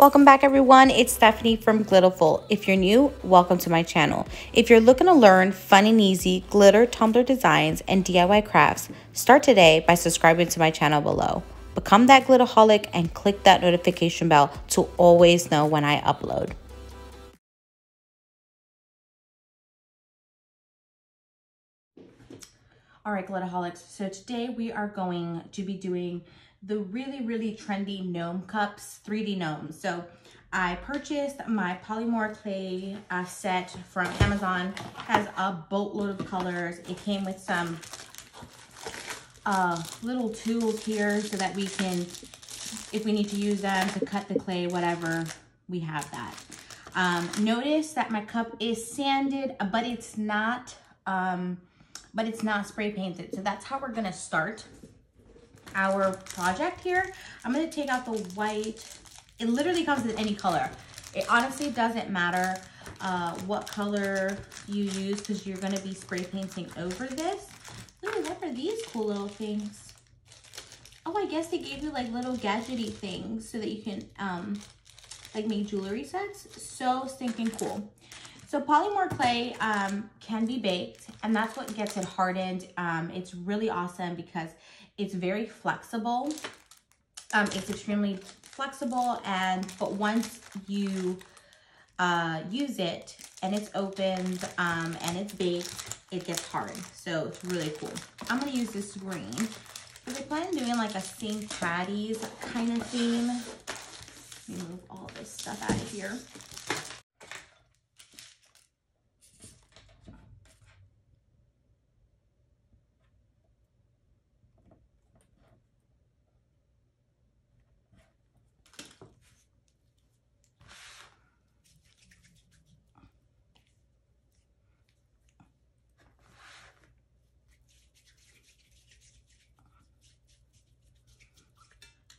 Welcome back everyone, it's Stephanie from Glitterful. If you're new, welcome to my channel. If you're looking to learn fun and easy glitter tumbler designs and DIY crafts, start today by subscribing to my channel below. Become that glitterholic and click that notification bell to always know when I upload. All right, glitterholics, so today we are going to be doing the really trendy gnome cups, 3D gnomes. So I purchased my polymorph clay set from Amazon. It has a boatload of colors. It came with some little tools here so that we can, if we need to use them to cut the clay, whatever, we have that. Notice that my cup is sanded, but it's not spray painted. So that's how we're gonna start our project here. I'm gonna take out the white. It literally comes in any color. It honestly doesn't matter what color you use because you're gonna be spray painting over this. Ooh, what are these cool little things? Oh, I guess they gave you like little gadgety things so that you can like make jewelry sets. So stinking cool. So polymorph clay can be baked, and that's what gets it hardened. It's really awesome because it's very flexible. It's extremely flexible, but once you use it and it's opened and it's baked, it gets hard. So it's really cool. I'm gonna use this green because I plan on doing like a St. Patty's kind of theme. Let me move all this stuff out of here.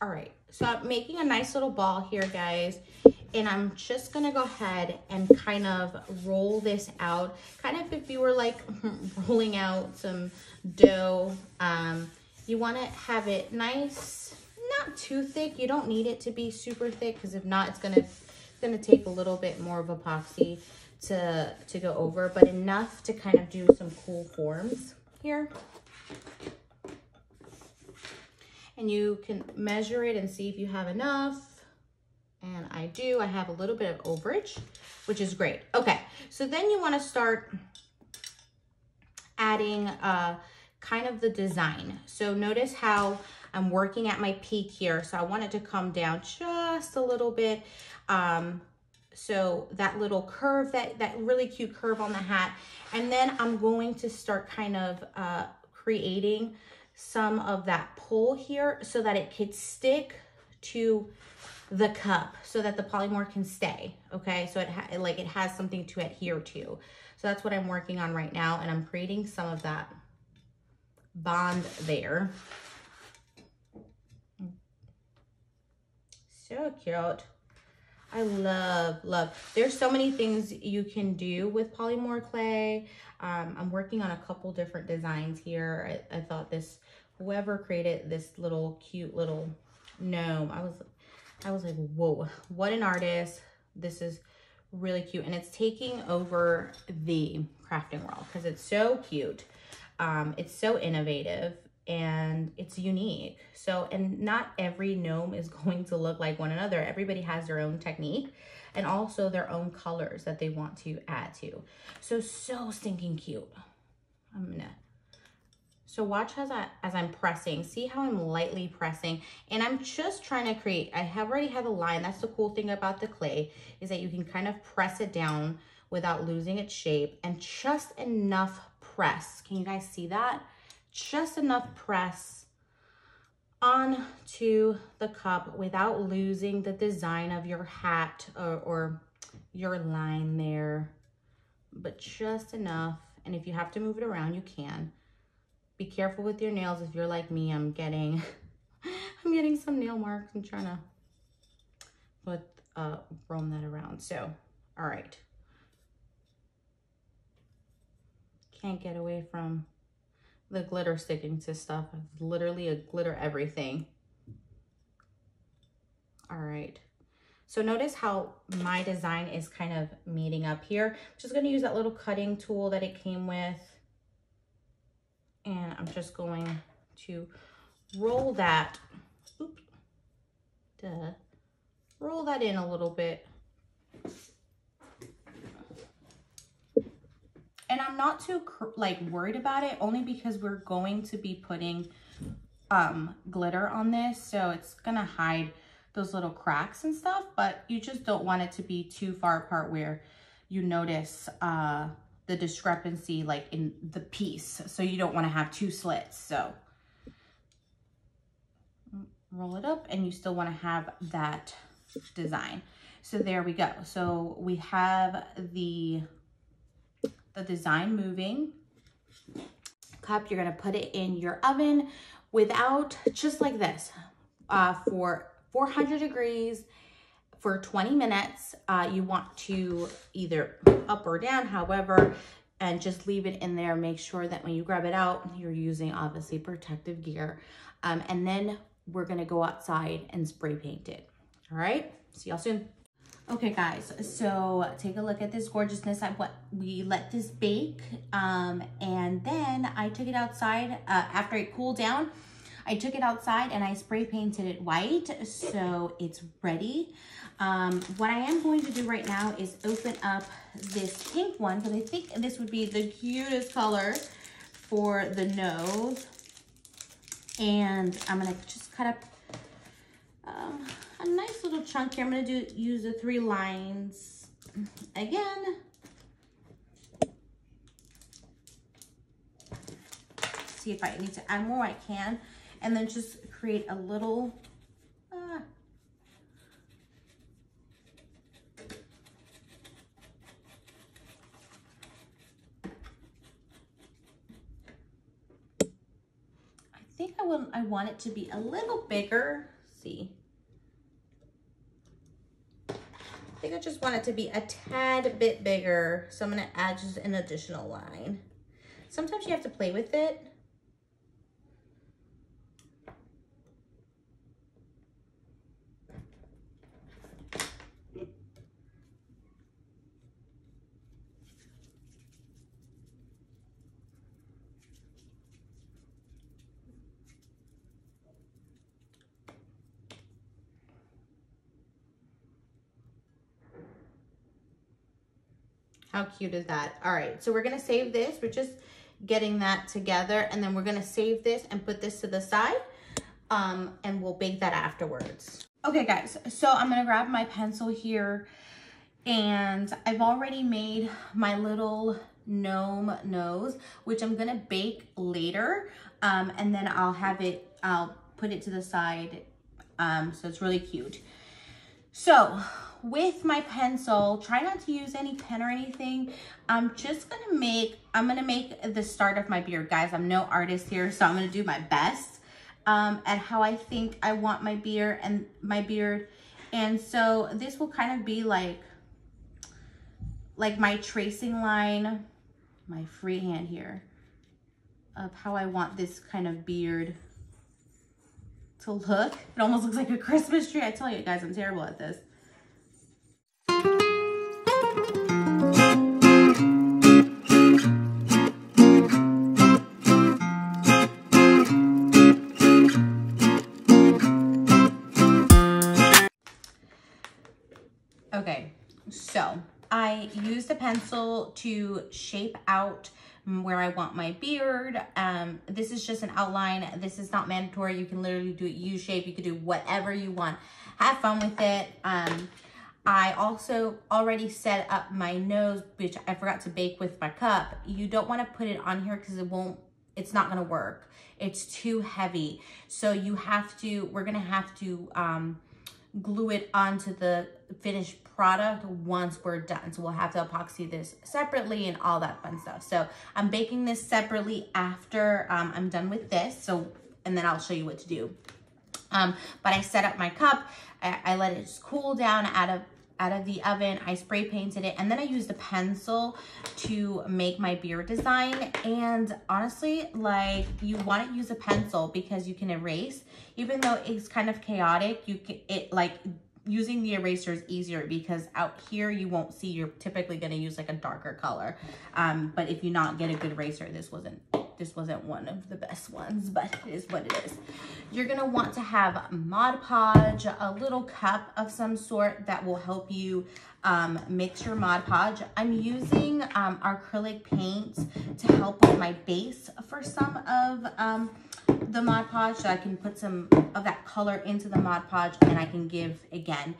All right, so I'm making a nice little ball here, guys, and I'm just gonna go ahead and kind of roll this out, kind of if you were like rolling out some dough. You wanna have it nice, not too thick. You don't need it to be super thick because if not, it's gonna take a little bit more of epoxy to go over, but enough to kind of do some cool forms here. And you can measure it and see if you have enough. And I do, I have a little bit of overage, which is great. Okay, so then you wanna start adding kind of the design. So notice how I'm working at my peak here. So I want it to come down just a little bit. So that little curve, that really cute curve on the hat. And then I'm going to start kind of creating some of that pull here so that it could stick to the cup so that the polymorph can stay, okay? So it has something to adhere to. So that's what I'm working on right now, and I'm creating some of that bond there. So cute. I love. There's so many things you can do with polymorph clay. I'm working on a couple different designs here. I thought whoever created this little cute little gnome, I was like, whoa, what an artist. This is really cute. And it's taking over the crafting world because it's so cute. It's so innovative and it's unique. So, and not every gnome is going to look like one another. Everybody has their own technique and also their own colors that they want to add to. So stinking cute. So watch as I'm pressing. See how I'm lightly pressing, and I'm just trying to create. I have already have a line. That's the cool thing about the clay, is that you can kind of press it down without losing its shape, and just enough press. Can you guys see that? Just enough press onto the cup without losing the design of your hat or your line there, but just enough. And if you have to move it around, you can. Be careful with your nails. If you're like me, I'm getting some nail marks. I'm trying to roam that around. So, all right. Can't get away from the glitter sticking to stuff. It's literally a glitter everything. All right. So notice how my design is kind of meeting up here. I'm just going to use that little cutting tool that it came with. And I'm just going to roll that, roll that in a little bit. And I'm not too worried about it, only because we're going to be putting glitter on this. So it's going to hide those little cracks and stuff, but you just don't want it to be too far apart where you notice the discrepancy like in the piece. So you don't want to have two slits. So roll it up and you still want to have that design. So there we go. So we have the design moving. Cup, you're going to put it in your oven without, just like this, for 400 degrees for 20 minutes. You want to either up or down, however, and just leave it in there. Make sure that when you grab it out, you're using obviously protective gear. And then we're gonna go outside and spray paint it. All right, see y'all soon. Okay guys, so take a look at this gorgeousness. We let this bake, and then I took it outside after it cooled down. I took it outside and I spray painted it white, so it's ready. What I am going to do right now is open up this pink one, because I think this would be the cutest color for the nose. And I'm gonna just cut up a nice little chunk here. I'm gonna use the 3 lines again. See if I need to add more, I can. And then just create a little, I think I want it to be a little bigger. See, I think I just want it to be a tad bit bigger. So I'm gonna add just an additional line. Sometimes you have to play with it. How cute is that? All right, so we're gonna save this. We're just getting that together, and then we're gonna save this and put this to the side, and we'll bake that afterwards. Okay guys, so I'm gonna grab my pencil here, and I've already made my little gnome nose, which I'm gonna bake later, and then I'll put it to the side, so it's really cute. So with my pencil, try not to use any pen or anything. I'm gonna make the start of my beard, guys. I'm no artist here, so I'm gonna do my best at how I think I want my beard. And so this will kind of be like my tracing line, my freehand here, of how I want this kind of beard to look. It almost looks like a Christmas tree. I tell you guys, I'm terrible at this. Okay, so I used a pencil to shape out where I want my beard. This is just an outline. This is not mandatory. You can literally do it U-shape. You can do whatever you want. Have fun with it. I also already set up my nose, which I forgot to bake with my cup. You don't want to put it on here because it's not going to work. It's too heavy. So we're going to have to glue it onto the finished product once we're done. So we'll have to epoxy this separately and all that fun stuff. So I'm baking this separately after I'm done with this. And then I'll show you what to do. But I set up my cup. I let it just cool down out of the oven. I spray painted it, and then I used a pencil to make my beard design. And honestly, like, you want to use a pencil because you can erase, even though it's kind of chaotic. using the eraser is easier because out here you won't see, you're typically going to use like a darker color. But if you not get a good eraser, this wasn't one of the best ones, but it is what it is. You're going to want to have Mod Podge, a little cup of some sort that will help you mix your Mod Podge. I'm using acrylic paint to help with my base for some of the Mod Podge, so I can put some of that color into the Mod Podge, and I can give, again,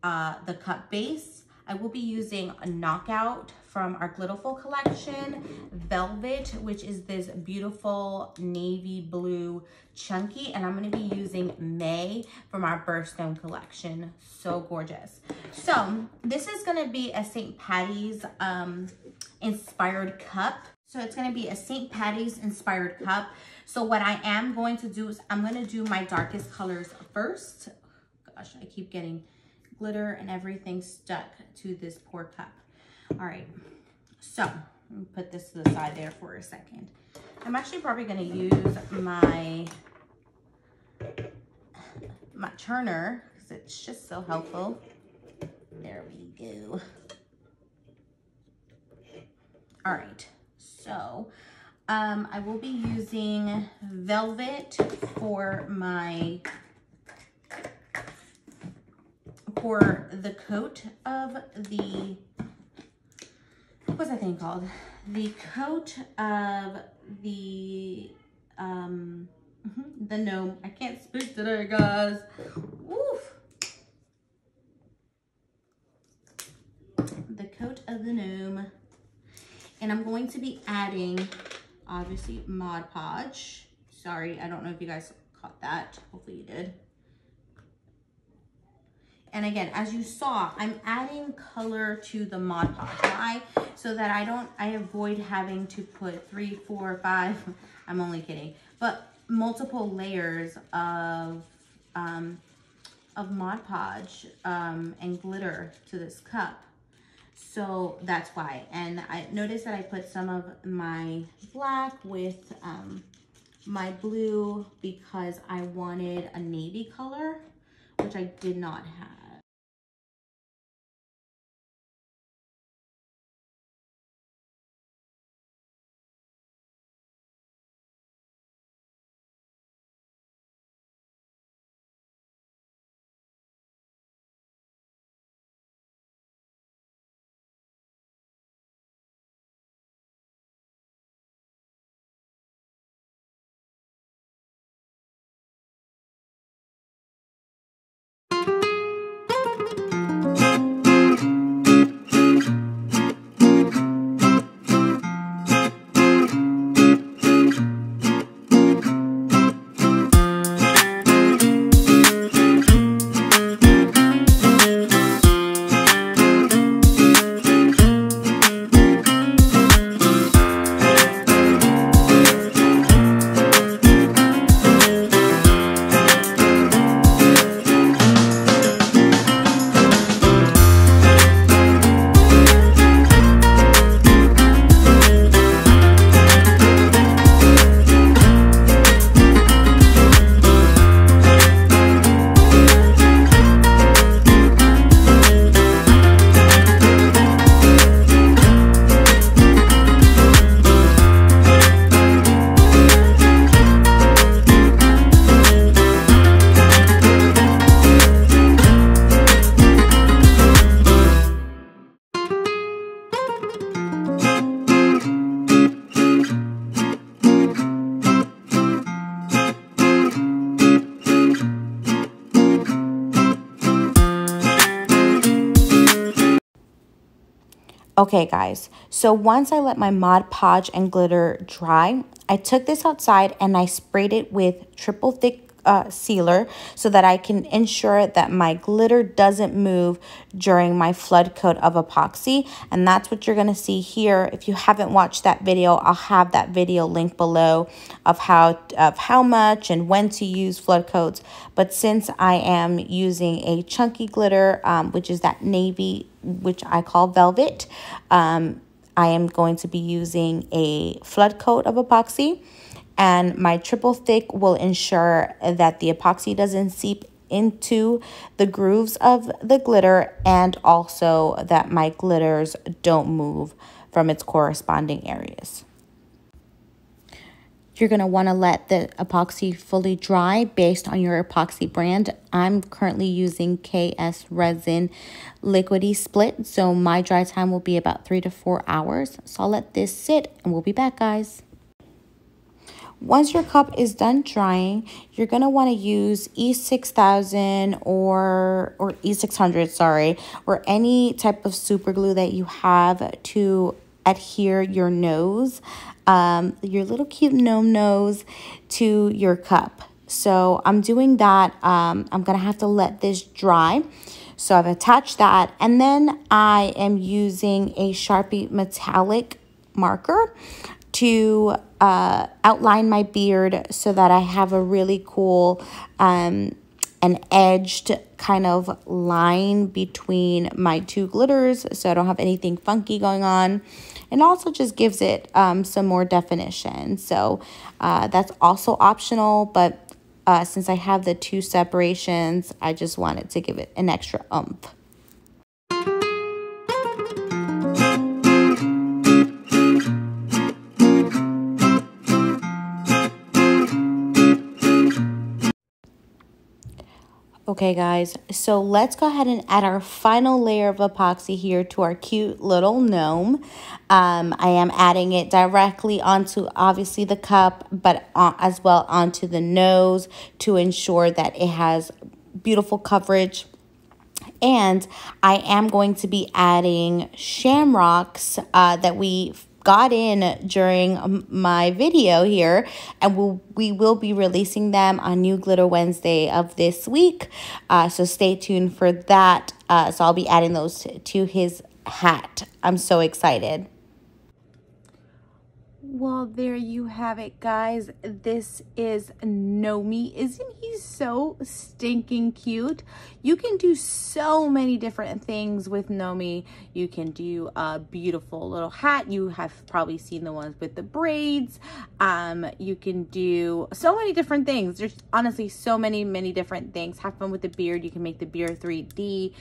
the cup base. I will be using a Knockout from our Glitterful collection, Velvet, which is this beautiful navy blue chunky, and I'm going to be using May from our Birthstone collection. So gorgeous. So this is going to be a St. Patty's inspired cup. So it's going to be a St. Patty's inspired cup. So what I am going to do is I'm going to do my darkest colors first. Gosh, I keep getting glitter and everything stuck to this poor cup. All right, so let me put this to the side there for a second. I'm actually probably going to use my turner because it's just so helpful. There we go. All right, so I will be using Velvet for the coat of the, what's that thing called? The coat of the gnome. I can't speak today, guys. Woof. The coat of the gnome. And I'm going to be adding, obviously, Mod Podge. Sorry, I don't know if you guys caught that. Hopefully you did. And again, as you saw, I'm adding color to the Mod Podge. Why? So that I avoid having to put 3, 4, 5, I'm only kidding, but multiple layers of Mod Podge and glitter to this cup. So that's why. And I noticed that I put some of my black with my blue because I wanted a navy color, which I did not have. Okay guys, so once I let my Mod Podge and glitter dry, I took this outside and I sprayed it with triple thick sealer so that I can ensure that my glitter doesn't move during my flood coat of epoxy. And that's what you're going to see here. If you haven't watched that video, I'll have that video linked below of how much and when to use flood coats. But since I am using a chunky glitter, which is that navy, which I call Velvet, I am going to be using a flood coat of epoxy. And my triple thick will ensure that the epoxy doesn't seep into the grooves of the glitter, and also that my glitters don't move from its corresponding areas. You're going to want to let the epoxy fully dry based on your epoxy brand. I'm currently using KS Resin Liquidy Split, so my dry time will be about 3 to 4 hours. So I'll let this sit and we'll be back, guys. Once your cup is done drying, you're going to want to use E6000 or E600, sorry, or any type of super glue that you have to adhere your nose, your little cute gnome nose, to your cup. So I'm doing that. I'm going to have to let this dry. So I've attached that, and then I am using a Sharpie metallic marker to outline my beard so that I have a really cool an edged kind of line between my two glitters, so I don't have anything funky going on, and also just gives it some more definition. So that's also optional, but since I have the two separations, I just wanted to give it an extra oomph. Okay guys, so let's go ahead and add our final layer of epoxy here to our cute little gnome. I am adding it directly onto obviously the cup, but as well onto the nose to ensure that it has beautiful coverage. And I am going to be adding shamrocks that we got in during my video here, and we will be releasing them on New Glitter Wednesday of this week, so stay tuned for that. So I'll be adding those to his hat. I'm so excited. Well, there you have it, guys. This is Gnome. Isn't he so stinking cute? You can do so many different things with Gnome. You can do a beautiful little hat. You have probably seen the ones with the braids. You can do so many different things. There's honestly so many different things. Have fun with the beard. You can make the beard 3D.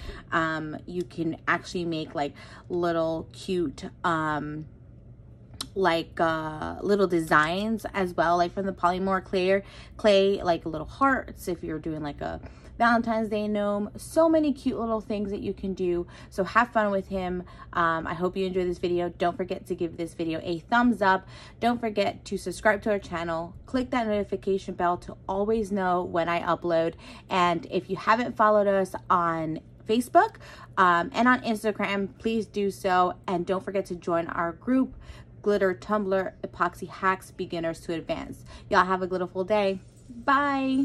You can actually make like little cute little designs as well, like from the polymorph clay, like little hearts if you're doing like a Valentine's Day gnome. So many cute little things that you can do. So have fun with him. I hope you enjoyed this video. Don't forget to give this video a thumbs up. Don't forget to subscribe to our channel. Click that notification bell to always know when I upload. And if you haven't followed us on Facebook and on Instagram, please do so. And don't forget to join our group, Glitter Tumbler Epoxy Hacks Beginners to Advanced. Y'all have a glitterful day. Bye.